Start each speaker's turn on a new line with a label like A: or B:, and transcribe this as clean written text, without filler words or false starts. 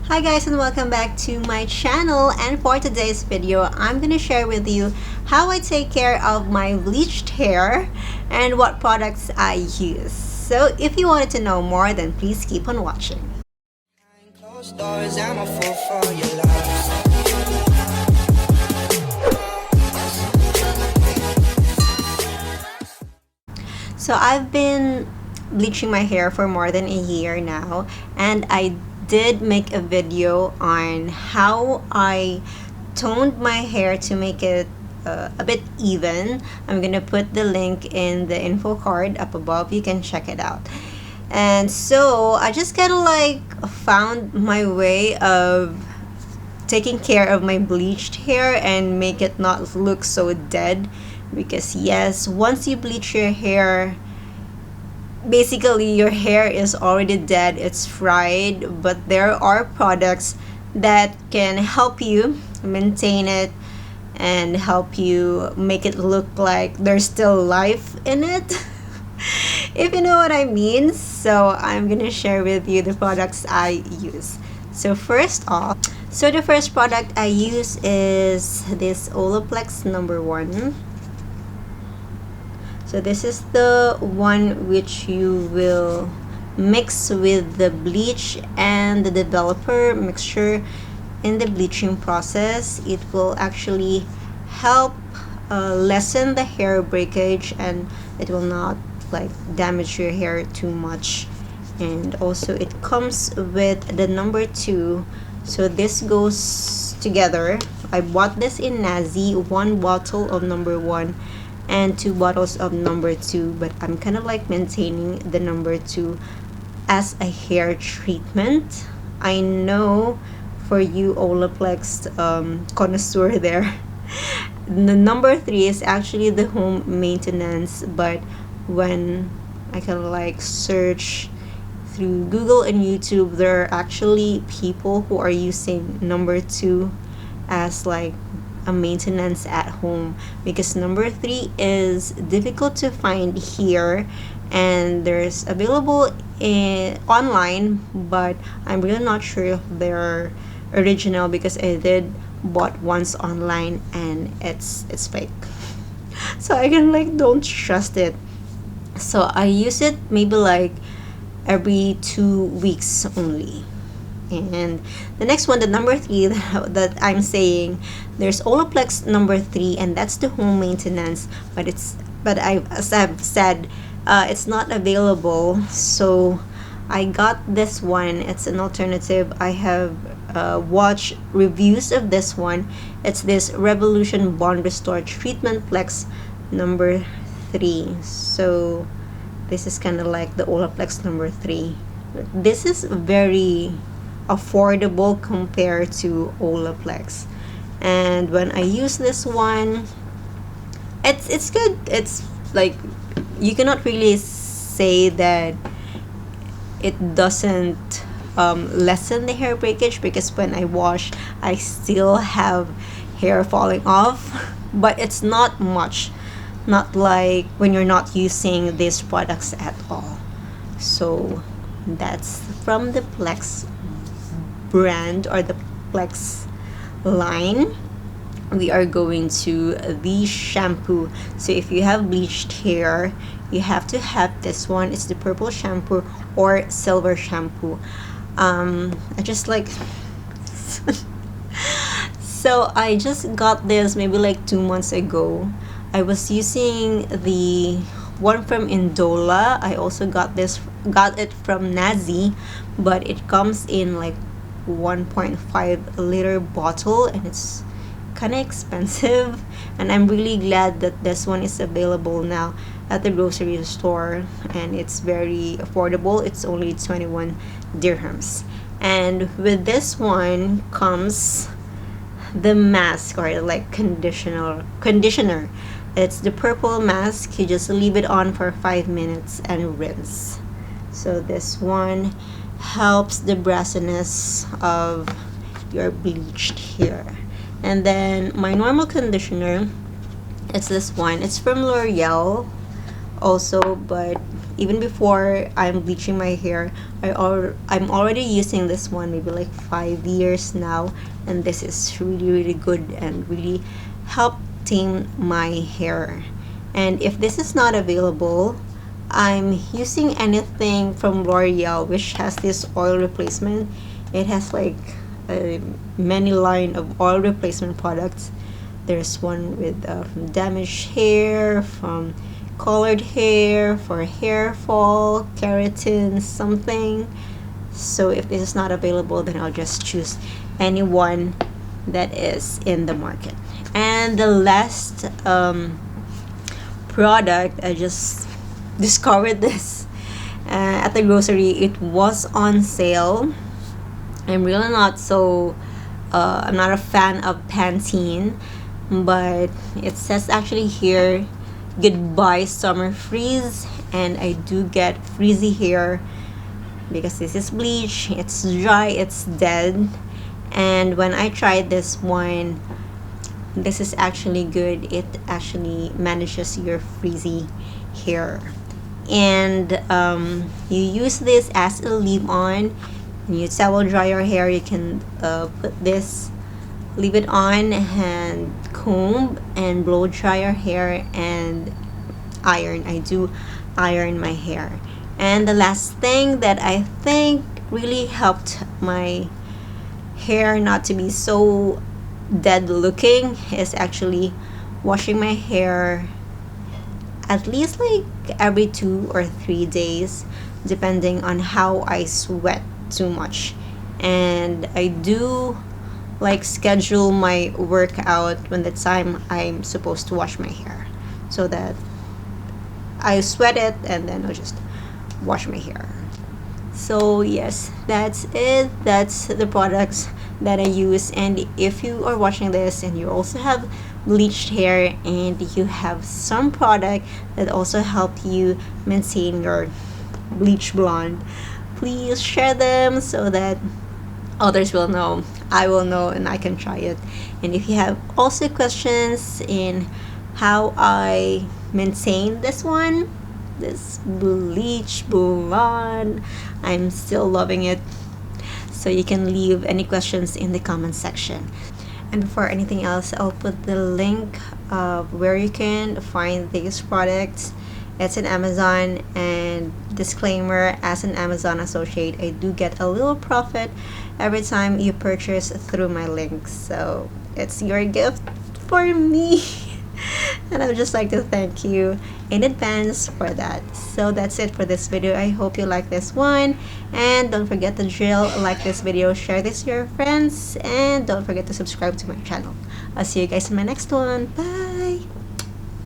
A: Hi guys, and welcome back to my channel. And for today's video, I'm gonna share with you how I take care of my bleached hair and what products I use. So if you wanted to know more, then please keep on watching. So I've been bleaching my hair for more than a year now, and I did make a video on how I toned my hair to make it a bit even. I'm gonna put the link in the info card up above. You can check it out. And so I just kind of like found my way of taking care of my bleached hair and make it not look so dead, because yes, once you bleach your hair, basically your hair is already dead, it's fried. But there are products that can help you maintain it and help you make it look like there's still life in it. If you know what I mean. So I'm gonna share with you the products I use. So the first product I use is this Olaplex #1. So this is the one which you will mix with the bleach and the developer mixture in the bleaching process. It will actually help lessen the hair breakage, and it will not like damage your hair too much. And also it comes with the #2, so this goes together. I bought this in Nazi, 1 bottle of #1 and 2 bottles of #2, but I'm kind of like maintaining the #2 as a hair treatment. I know for you Olaplex connoisseur there, the #3 is actually the home maintenance, but when I kind of like search through Google and YouTube, there are actually people who are using #2 as like a maintenance at home, because #3 is difficult to find here, and there's available online, but I'm really not sure if they're original, because I did bought once online and it's fake. So I can like don't trust it. So I use it maybe like every 2 weeks only. And the next one, the #3 that I'm saying, there's Olaplex #3, and that's the home maintenance, but as I've said, it's not available. So I got this one. It's an alternative. I have watched reviews of this one. It's this Revolution Bond Restore Treatment Plex #3. So this is kind of like the Olaplex #3. This is very affordable compared to Olaplex, and when I use this one, it's good. It's like you cannot really say that it doesn't lessen the hair breakage, because when I wash I still have hair falling off, but it's not much, not like when you're not using these products at all. So that's from the Plex brand, or the Plex line. We are going to the shampoo. So if you have bleached hair, you have to have this one. It's the purple shampoo or silver shampoo. I just like so I just got this maybe like 2 months ago. I was using the one from Indola. I also got it from Nazi, but it comes in like 1.5-liter bottle, and it's kind of expensive, and I'm really glad that this one is available now at the grocery store, and it's very affordable. It's only 21 dirhams. And with this one comes the mask, or like conditioner. It's the purple mask. You just leave it on for 5 minutes and rinse. So this one helps the brassiness of your bleached hair. And then my normal conditioner, it's this one. It's from L'Oreal also, but even before I'm bleaching my hair, I'm already using this one maybe like 5 years now, and this is really really good and really help tame my hair. And if this is not available, I'm using anything from L'Oreal, which has this oil replacement. It has like a many line of oil replacement products. There's one with from damaged hair, from colored hair, for hair fall, keratin, something. So if this is not available, then I'll just choose any one that is in the market. And the last product, I just discovered this at the grocery. It was on sale. I'm really not so I'm not a fan of Pantene, but it says actually here, goodbye summer freeze, and I do get frizzy hair because this is bleach. It's dry, it's dead. And when I tried this one, this is actually good. It actually manages your frizzy hair. And you use this as a leave-on. When you towel dry your hair, you can put this, leave it on, and comb and blow dry your hair and iron. I do iron my hair. And the last thing that I think really helped my hair not to be so dead looking is actually washing my hair at least like every 2 or 3 days, depending on how I sweat too much. And I do like schedule my workout when the time I'm supposed to wash my hair, so that I sweat it and then I'll just wash my hair. So yes, that's it. That's the products that I use. And if you are watching this and you also have bleached hair and you have some product that also help you maintain your bleach blonde, please share them so that others will know, I will know, and I can try it. And if you have also questions in how I maintain this one, this bleach blonde, I'm still loving it. So you can leave any questions in the comment section. And before anything else, I'll put the link of where you can find these products. It's an Amazon, and disclaimer, as an Amazon associate, I do get a little profit every time you purchase through my links. So it's your gift for me. And I would just like to thank you in advance for that. So that's it for this video. I hope you like this one, and don't forget to drill, like this video, share this to your friends, and don't forget to subscribe to my channel. I'll see you guys in my next one. Bye.